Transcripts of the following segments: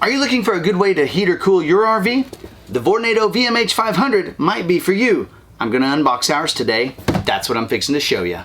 Are you looking for a good way to heat or cool your RV? The Vornado VMH500 might be for you. I'm gonna unbox ours today. That's what I'm fixing to show you.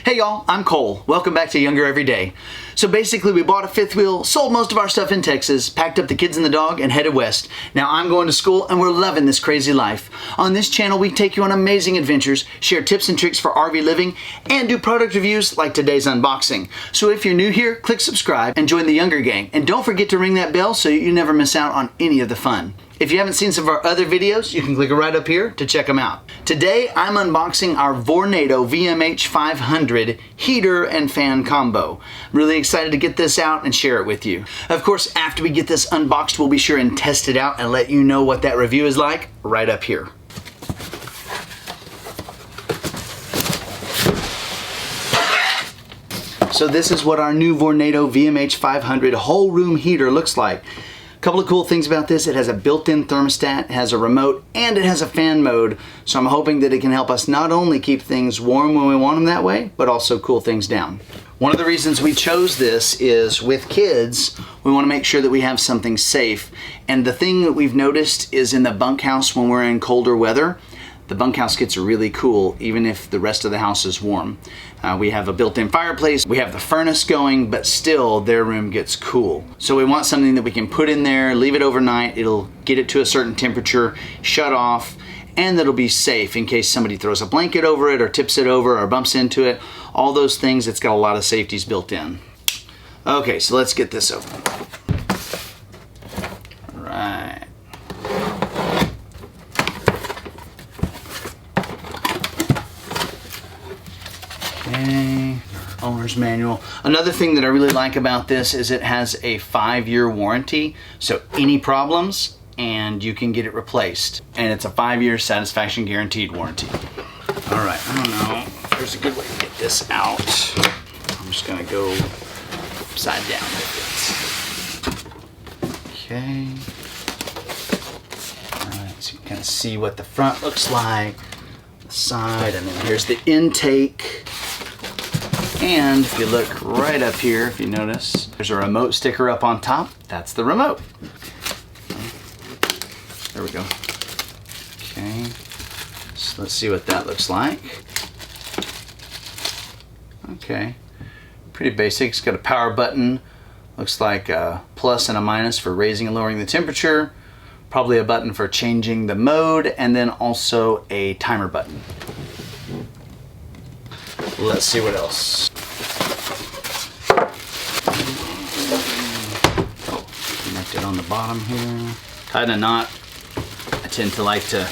Hey y'all, I'm Cole. Welcome back to Younger Every Day. So basically we bought a fifth wheel, sold most of our stuff in Texas, packed up the kids and the dog, and headed west. Now I'm going to school and we're loving this crazy life. On this channel we take you on amazing adventures, share tips and tricks for RV living, and do product reviews like today's unboxing. So if you're new here, click subscribe and join the Younger gang. And don't forget to ring that bell so you never miss out on any of the fun. If you haven't seen some of our other videos, you can click right up here to check them out. Today, I'm unboxing our Vornado VMH500 heater and fan combo. I'm really excited to get this out and share it with you. Of course, after we get this unboxed, we'll be sure and test it out and let you know what that review is like right up here. So this is what our new Vornado VMH500 whole room heater looks like. Couple of cool things about this: it has a built-in thermostat, it has a remote, and it has a fan mode. So I'm hoping that it can help us not only keep things warm when we want them that way, but also cool things down. One of the reasons we chose this is with kids, we want to make sure that we have something safe. And the thing that we've noticed is in the bunkhouse when we're in colder weather, the bunkhouse gets really cool even if the rest of the house is warm. We have a built-in fireplace, we have the furnace going, but still their room gets cool. So we want something that we can put in there, leave it overnight, it'll get it to a certain temperature, shut off, and that'll be safe in case somebody throws a blanket over it or tips it over or bumps into it. All those things, it's got a lot of safeties built in. Okay, so let's get this open. All right. Okay, owner's manual. Another thing that I really like about this is it has a 5-year warranty. So any problems and you can get it replaced. And it's a 5-year satisfaction guaranteed warranty. All right, I don't know if there's a good way to get this out. I'm just gonna go upside down with it. Okay. All right, so you can kind of see what the front looks like, the side, and then here's the intake. And if you look right up here, if you notice, there's a remote sticker up on top. That's the remote. There we go. Okay, so let's see what that looks like. Okay, pretty basic. It's got a power button. Looks like a plus and a minus for raising and lowering the temperature. Probably a button for changing the mode, and then also a timer button. Let's see what else. Oh, connect it on the bottom here. Tied a knot. I tend to like to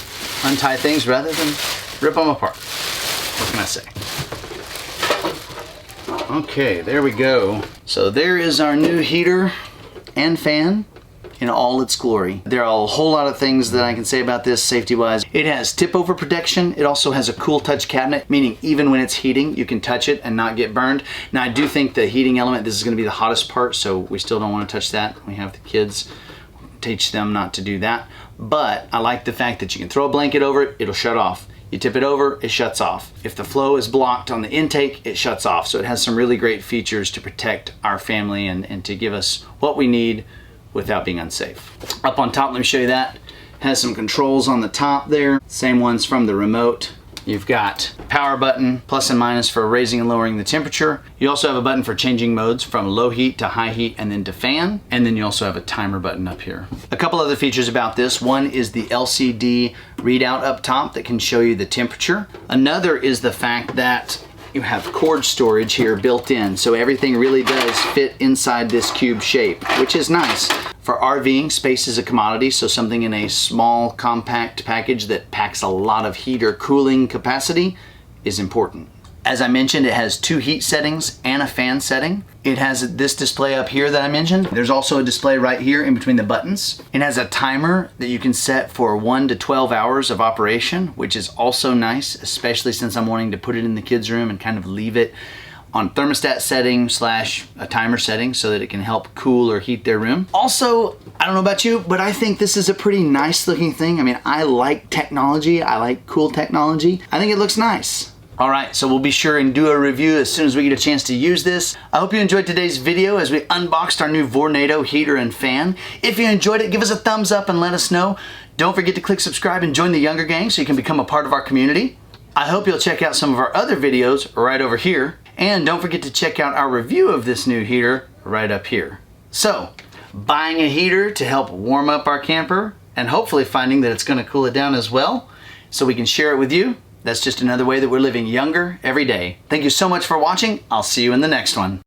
untie things rather than rip them apart. What can I say? Okay, there we go. So there is our new heater and fan in all its glory. There are a whole lot of things that I can say about this safety-wise. It has tip-over protection. It also has a cool touch cabinet, meaning even when it's heating, you can touch it and not get burned. Now I do think the heating element, this is gonna be the hottest part, so we still don't wanna touch that. We have the kids, teach them not to do that. But I like the fact that you can throw a blanket over it, it'll shut off. You tip it over, it shuts off. If the flow is blocked on the intake, it shuts off. So it has some really great features to protect our family and to give us what we need without being unsafe. Up on top, let me show you that. It has some controls on the top there. Same ones from the remote. You've got power button, plus and minus for raising and lowering the temperature. You also have a button for changing modes from low heat to high heat and then to fan. And then you also have a timer button up here. A couple other features about this. One is the LCD readout up top that can show you the temperature. Another is the fact that you have cord storage here built in, so everything really does fit inside this cube shape, which is nice. For RVing, space is a commodity, so something in a small, compact package that packs a lot of heat or cooling capacity is important. As I mentioned, it has 2 heat settings and a fan setting. It has this display up here that I mentioned. There's also a display right here in between the buttons. It has a timer that you can set for 1 to 12 hours of operation, which is also nice, especially since I'm wanting to put it in the kids' room and kind of leave it on thermostat setting / a timer setting so that it can help cool or heat their room. Also, I don't know about you, but I think this is a pretty nice looking thing. I mean, I like technology. I like cool technology. I think it looks nice. Alright, so we'll be sure and do a review as soon as we get a chance to use this. I hope you enjoyed today's video as we unboxed our new Vornado heater and fan. If you enjoyed it, give us a thumbs up and let us know. Don't forget to click subscribe and join the younger gang so you can become a part of our community. I hope you'll check out some of our other videos right over here. And don't forget to check out our review of this new heater right up here. So, buying a heater to help warm up our camper and hopefully finding that it's going to cool it down as well so we can share it with you. That's just another way that we're living younger every day. Thank you so much for watching. I'll see you in the next one.